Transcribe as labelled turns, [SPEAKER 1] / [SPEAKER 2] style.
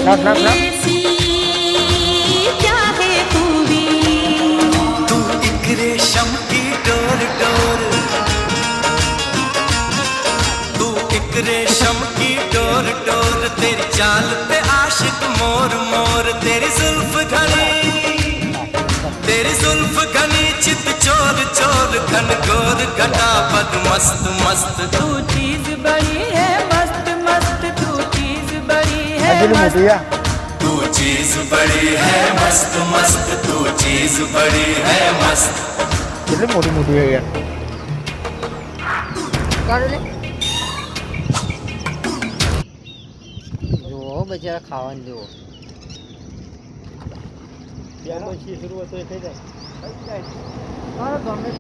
[SPEAKER 1] नाक नाक नाक
[SPEAKER 2] क्या है खूबी
[SPEAKER 3] तू एक रेशम की डोर डोर, तू एक रेशम की डोर डोर, तेरी चाल पे आशिक मोर मोर, तेरी जुल्फ घनी, तेरी जुल्फ घनी, चित चोर चोर, घन घोर घटा पग मस्त मस्त।
[SPEAKER 2] तू चीज बड़ी है मस्त मस्त, तू चीज बड़ी है
[SPEAKER 1] अजली
[SPEAKER 2] मस्त,
[SPEAKER 1] मोटिया
[SPEAKER 3] तू चीज बड़ी है मस्त मस्त, तू चीज बड़ी है मस्त।
[SPEAKER 1] कितनी मोटी मोटी है यार।
[SPEAKER 4] જો બજાર ખાવાનું જો
[SPEAKER 1] પછી શરૂઆત થઈ જાય.